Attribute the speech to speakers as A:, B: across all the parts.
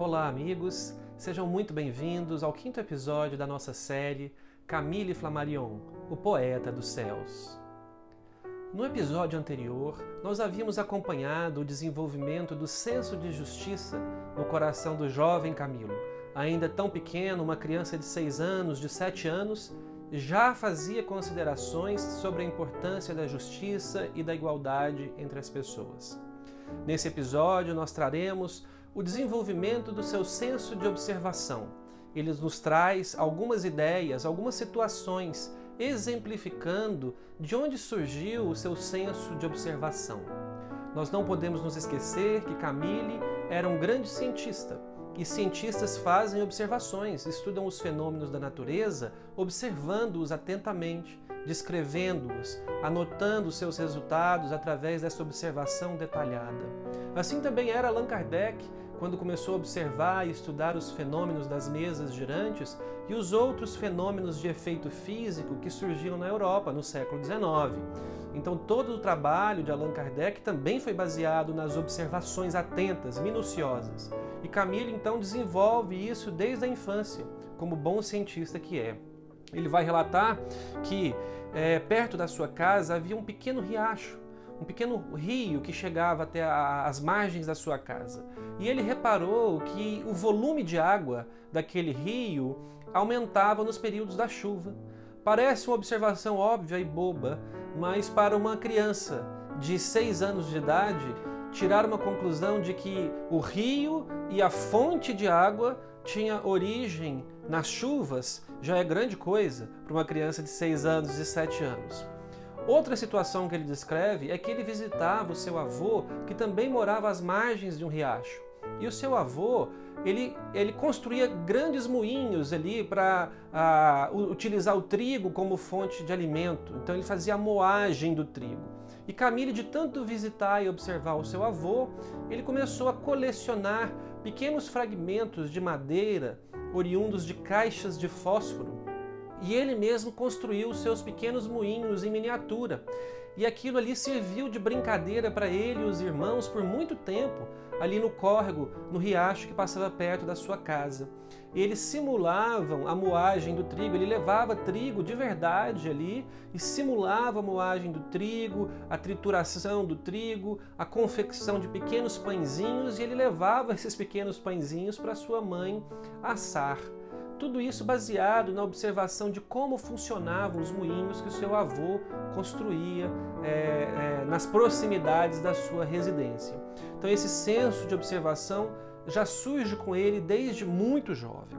A: Olá, amigos! Sejam muito bem-vindos ao 5º episódio da nossa série Camille Flammarion, o Poeta dos Céus. No episódio anterior, nós havíamos acompanhado o desenvolvimento do senso de justiça no coração do jovem Camilo. Ainda tão pequeno, uma criança de 6 anos, de 7 anos, já fazia considerações sobre a importância da justiça e da igualdade entre as pessoas. Nesse episódio, nós traremos o desenvolvimento do seu senso de observação. Ele nos traz algumas ideias, algumas situações, exemplificando de onde surgiu o seu senso de observação. Nós não podemos nos esquecer que Camille era um grande cientista, e cientistas fazem observações, estudam os fenômenos da natureza, observando-os atentamente, descrevendo-os, anotando os seus resultados através dessa observação detalhada. Assim também era Allan Kardec, quando começou a observar e estudar os fenômenos das mesas girantes e os outros fenômenos de efeito físico que surgiram na Europa no século XIX. Então todo o trabalho de Allan Kardec também foi baseado nas observações atentas, minuciosas. E Camille então desenvolve isso desde a infância, como bom cientista que é. Ele vai relatar que perto da sua casa havia um pequeno riacho, um pequeno rio que chegava até as margens da sua casa. E ele reparou que o volume de água daquele rio aumentava nos períodos da chuva. Parece uma observação óbvia e boba, mas para uma criança de 6 anos de idade, tirar uma conclusão de que o rio e a fonte de água tinha origem nas chuvas já é grande coisa para uma criança de 6 anos e 7 anos. Outra situação que ele descreve é que ele visitava o seu avô, que também morava às margens de um riacho. E o seu avô, ele construía grandes moinhos ali para utilizar o trigo como fonte de alimento. Então ele fazia a moagem do trigo. E Camille, de tanto visitar e observar o seu avô, ele começou a colecionar pequenos fragmentos de madeira oriundos de caixas de fósforo. E ele mesmo construiu os seus pequenos moinhos em miniatura. E aquilo ali serviu de brincadeira para ele e os irmãos por muito tempo, ali no córrego, no riacho que passava perto da sua casa. Eles simulavam a moagem do trigo, ele levava trigo de verdade ali e simulava a moagem do trigo, a trituração do trigo, a confecção de pequenos pãezinhos, e ele levava esses pequenos pãezinhos para sua mãe assar. Tudo isso baseado na observação de como funcionavam os moinhos que o seu avô construía nas proximidades da sua residência. Então esse senso de observação já surge com ele desde muito jovem.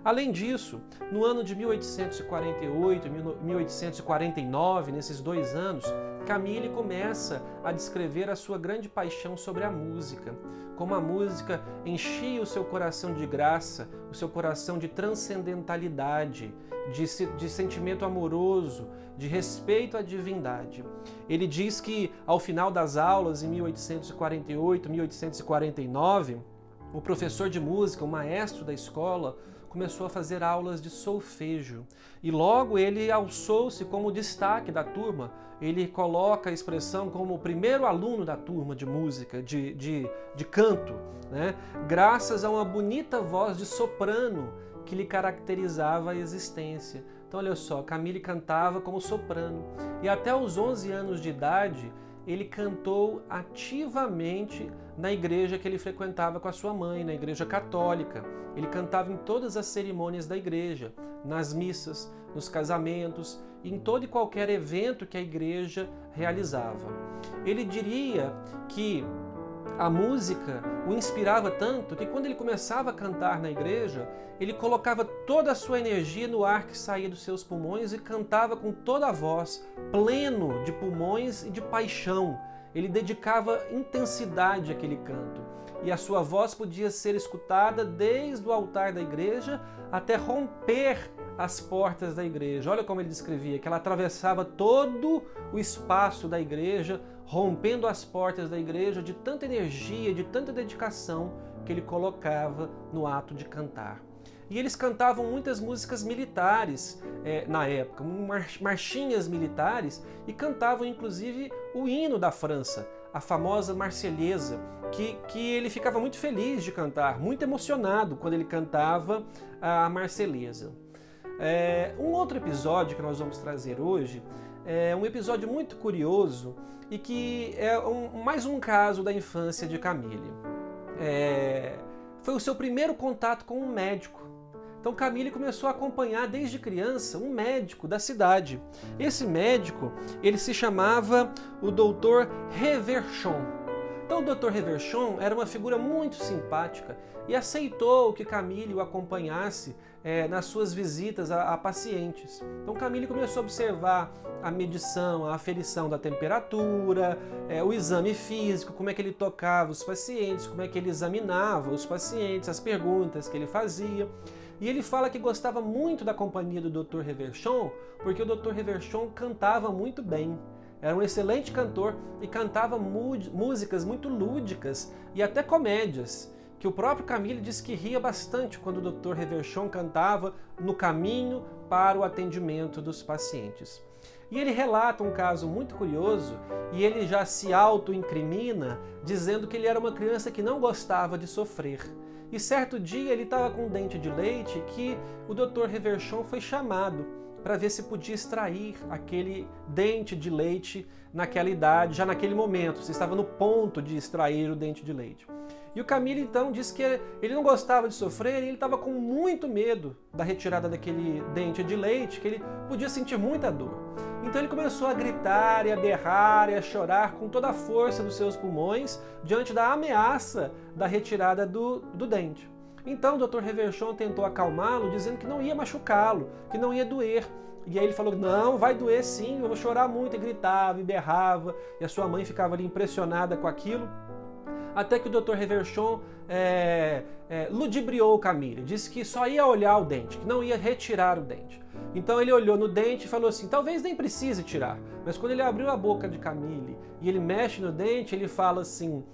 A: Além disso, no ano de 1848 e 1849, nesses 2 anos, Camille começa a descrever a sua grande paixão sobre a música. Como a música enchia o seu coração de graça, o seu coração de transcendentalidade, de sentimento amoroso, de respeito à divindade. Ele diz que ao final das aulas, em 1848, 1849, o professor de música, o maestro da escola, começou a fazer aulas de solfejo. E logo ele alçou-se como destaque da turma. Ele coloca a expressão como o primeiro aluno da turma de música, de canto, né? Graças a uma bonita voz de soprano que lhe caracterizava a existência. Então olha só, Camille cantava como soprano. E até os 11 anos de idade, ele cantou ativamente na igreja que ele frequentava com a sua mãe, na igreja católica. Ele cantava em todas as cerimônias da igreja, nas missas, nos casamentos, em todo e qualquer evento que a igreja realizava. Ele diria que a música o inspirava tanto que quando ele começava a cantar na igreja, ele colocava toda a sua energia no ar que saía dos seus pulmões e cantava com toda a voz, pleno de pulmões e de paixão. Ele dedicava intensidade àquele canto. E a sua voz podia ser escutada desde o altar da igreja até romper as portas da igreja. Olha como ele descrevia, que ela atravessava todo o espaço da igreja, rompendo as portas da igreja de tanta energia, de tanta dedicação que ele colocava no ato de cantar. E eles cantavam muitas músicas militares na época, marchinhas militares, e cantavam inclusive o hino da França, a famosa Marselhesa, que ele ficava muito feliz de cantar, muito emocionado quando ele cantava a Marselhesa. Um outro episódio que nós vamos trazer hoje é um episódio muito curioso e que é mais um caso da infância de Camille. Foi o seu primeiro contato com um médico. Então Camille começou a acompanhar desde criança um médico da cidade. Esse médico, ele se chamava o Dr. Reverchon. Então o Dr. Reverchon era uma figura muito simpática e aceitou que Camille o acompanhasse nas suas visitas a pacientes. Então Camille começou a observar a medição, a aferição da temperatura, o exame físico, como é que ele tocava os pacientes, como é que ele examinava os pacientes, as perguntas que ele fazia. E ele fala que gostava muito da companhia do Dr. Reverchon, porque o Dr. Reverchon cantava muito bem. Era um excelente cantor e cantava músicas muito lúdicas e até comédias, que o próprio Camille disse que ria bastante quando o Dr. Reverchon cantava no caminho para o atendimento dos pacientes. E ele relata um caso muito curioso e ele já se auto-incrimina dizendo que ele era uma criança que não gostava de sofrer. E certo dia ele estava com um dente de leite que o Dr. Reverchon foi chamado para ver se podia extrair aquele dente de leite naquela idade, já naquele momento, se estava no ponto de extrair o dente de leite. E o Camille então disse que ele não gostava de sofrer e ele estava com muito medo da retirada daquele dente de leite, que ele podia sentir muita dor. Então ele começou a gritar e a berrar e a chorar com toda a força dos seus pulmões diante da ameaça da retirada do dente. Então o Dr. Reverchon tentou acalmá-lo, dizendo que não ia machucá-lo, que não ia doer. E aí ele falou, não, vai doer sim, eu vou chorar muito, e gritava e berrava, e a sua mãe ficava ali impressionada com aquilo. Até que o Dr. Reverchon ludibriou Camille, disse que só ia olhar o dente, que não ia retirar o dente. Então ele olhou no dente e falou assim, talvez nem precise tirar. Mas quando ele abriu a boca de Camille e ele mexe no dente, ele fala assim,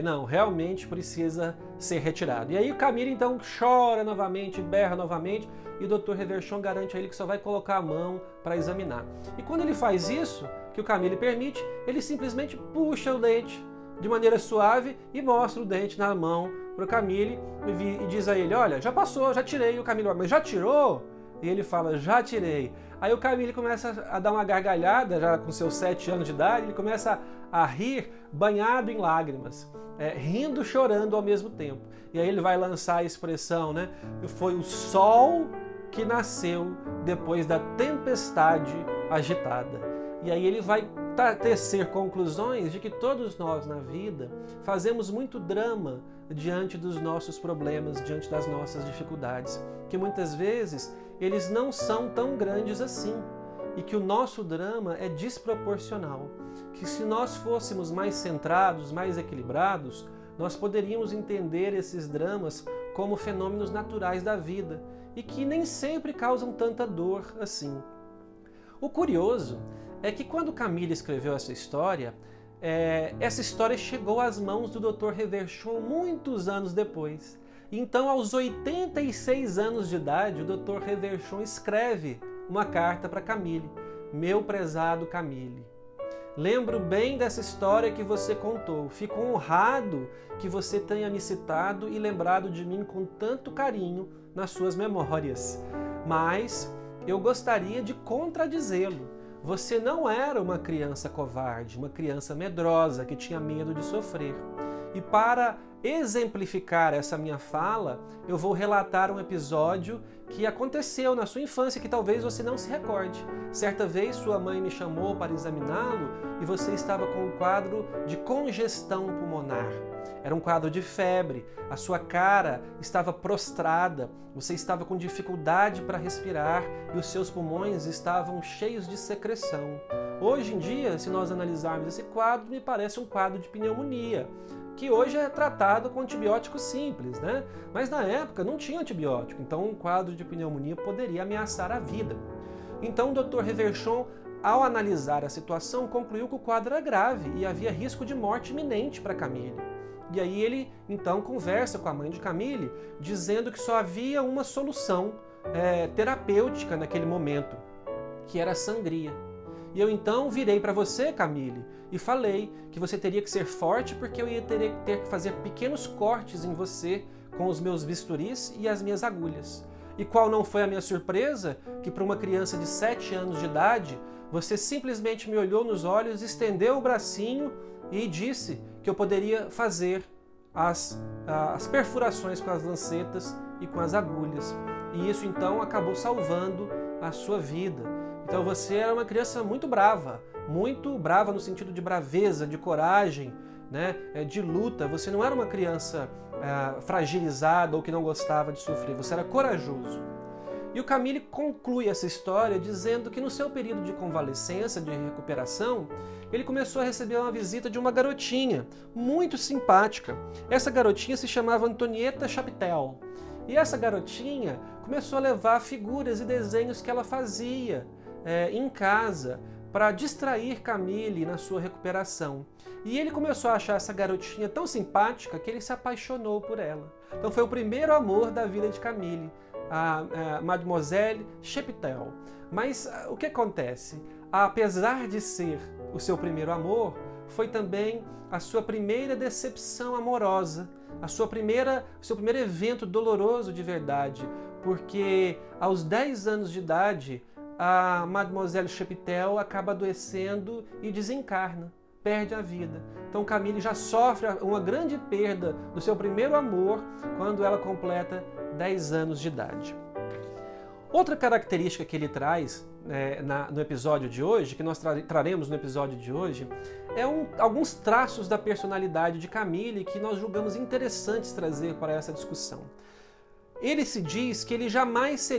A: não, realmente precisa ser retirado. E aí o Camille então chora novamente, berra novamente, e o Dr. Reverchon garante a ele que só vai colocar a mão para examinar. E quando ele faz isso, que o Camille permite, ele simplesmente puxa o dente de maneira suave e mostra o dente na mão para o Camille e diz a ele, olha, já passou, já tirei. E o Camille, mas já tirou? E ele fala, já tirei. Aí o Camille começa a dar uma gargalhada, já com seus 7 anos de idade, ele começa a rir banhado em lágrimas, rindo, chorando ao mesmo tempo. E aí ele vai lançar a expressão, né? Foi o sol que nasceu depois da tempestade agitada. E aí ele vai tecer conclusões de que todos nós na vida fazemos muito drama diante dos nossos problemas, diante das nossas dificuldades, que muitas vezes eles não são tão grandes assim e que o nosso drama é desproporcional, que se nós fôssemos mais centrados, mais equilibrados, nós poderíamos entender esses dramas como fenômenos naturais da vida e que nem sempre causam tanta dor assim. O curioso é que quando Camille escreveu essa história chegou às mãos do Dr. Reverchon muitos anos depois. Então, aos 86 anos de idade, o Dr. Reverchon escreve uma carta para Camille. Meu prezado Camille, lembro bem dessa história que você contou. Fico honrado que você tenha me citado e lembrado de mim com tanto carinho nas suas memórias. Mas eu gostaria de contradizê-lo. Você não era uma criança covarde, uma criança medrosa que tinha medo de sofrer. E para exemplificar essa minha fala, eu vou relatar um episódio que aconteceu na sua infância que talvez você não se recorde. Certa vez sua mãe me chamou para examiná-lo e você estava com um quadro de congestão pulmonar. Era um quadro de febre, a sua cara estava prostrada, você estava com dificuldade para respirar e os seus pulmões estavam cheios de secreção. Hoje em dia, se nós analisarmos esse quadro, me parece um quadro de pneumonia, que hoje é tratado com antibiótico simples, né? Mas na época não tinha antibiótico, então um quadro de pneumonia poderia ameaçar a vida. Então o Dr. Reverchon, ao analisar a situação, concluiu que o quadro era grave e havia risco de morte iminente para Camille. E aí ele então conversa com a mãe de Camille, dizendo que só havia uma solução terapêutica naquele momento, que era a sangria. E eu então virei para você, Camille, e falei que você teria que ser forte porque eu ia ter que fazer pequenos cortes em você com os meus bisturis e as minhas agulhas. E qual não foi a minha surpresa? Que para uma criança de 7 anos de idade, você simplesmente me olhou nos olhos, estendeu o bracinho e disse que eu poderia fazer as perfurações com as lancetas e com as agulhas. E isso então acabou salvando a sua vida. Então você era uma criança muito brava no sentido de braveza, de coragem, né? De luta. Você não era uma criança fragilizada ou que não gostava de sofrer, você era corajoso. E o Camille conclui essa história dizendo que no seu período de convalescença, de recuperação, ele começou a receber uma visita de uma garotinha muito simpática. Essa garotinha se chamava Antonieta Chaptel. E essa garotinha começou a levar figuras e desenhos que ela fazia em casa para distrair Camille na sua recuperação. E ele começou a achar essa garotinha tão simpática que ele se apaixonou por ela. Então foi o primeiro amor da vida de Camille, a Mademoiselle Chaptel. Mas o que acontece? Apesar de ser o seu primeiro amor, foi também a sua primeira decepção amorosa, o seu primeiro evento doloroso de verdade, porque aos 10 anos de idade, a Mademoiselle Chaptel acaba adoecendo e desencarna, perde a vida. Então Camille já sofre uma grande perda do seu primeiro amor quando ela completa 10 anos de idade. Outra característica que ele traz no episódio de hoje, que nós traremos no episódio de hoje, alguns traços da personalidade de Camille que nós julgamos interessantes trazer para essa discussão. Ele se diz que ele jamais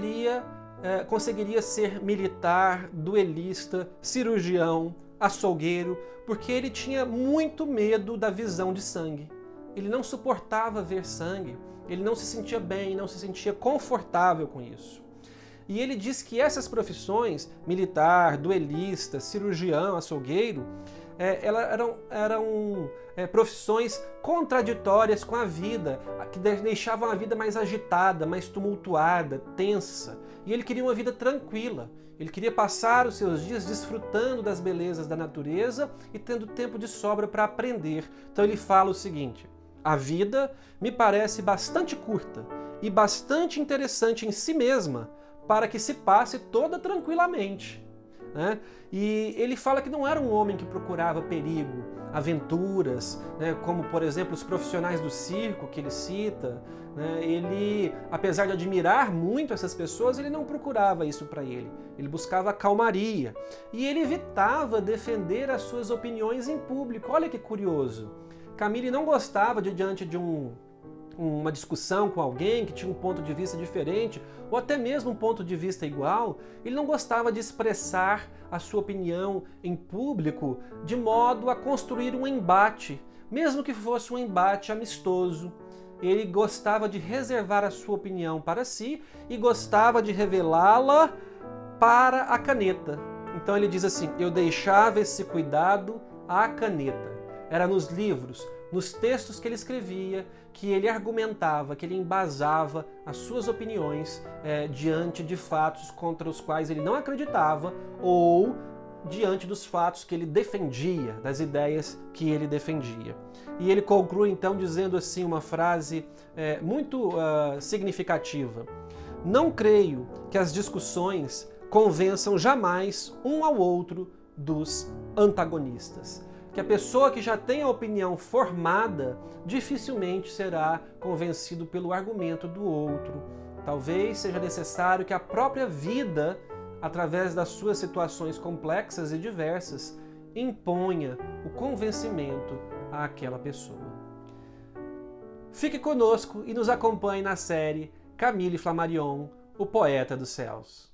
A: conseguiria ser militar, duelista, cirurgião, açougueiro, porque ele tinha muito medo da visão de sangue. Ele não suportava ver sangue, ele não se sentia bem, não se sentia confortável com isso. E ele diz que essas profissões, militar, duelista, cirurgião, açougueiro, eram profissões contraditórias com a vida, que deixavam a vida mais agitada, mais tumultuada, tensa. E ele queria uma vida tranquila. Ele queria passar os seus dias desfrutando das belezas da natureza e tendo tempo de sobra para aprender. Então ele fala o seguinte: a vida me parece bastante curta e bastante interessante em si mesma para que se passe toda tranquilamente. Né? E ele fala que não era um homem que procurava perigo, aventuras, né? Como, por exemplo, os profissionais do circo que ele cita. Né? Ele, apesar de admirar muito essas pessoas, ele não procurava isso para ele. Ele buscava calmaria. E ele evitava defender as suas opiniões em público. Olha que curioso. Camille não gostava de, diante de uma discussão com alguém que tinha um ponto de vista diferente, ou até mesmo um ponto de vista igual, ele não gostava de expressar a sua opinião em público de modo a construir um embate, mesmo que fosse um embate amistoso. Ele gostava de reservar a sua opinião para si e gostava de revelá-la para a caneta. Então ele diz assim: eu deixava esse cuidado à caneta. Era nos livros, nos textos que ele escrevia, que ele argumentava, que ele embasava as suas opiniões diante de fatos contra os quais ele não acreditava ou diante dos fatos que ele defendia, das ideias que ele defendia. E ele conclui então dizendo assim uma frase muito significativa: não creio que as discussões convençam jamais um ao outro dos antagonistas. Que a pessoa que já tem a opinião formada dificilmente será convencido pelo argumento do outro. Talvez seja necessário que a própria vida, através das suas situações complexas e diversas, imponha o convencimento àquela pessoa. Fique conosco e nos acompanhe na série Camille Flammarion, o Poeta dos Céus.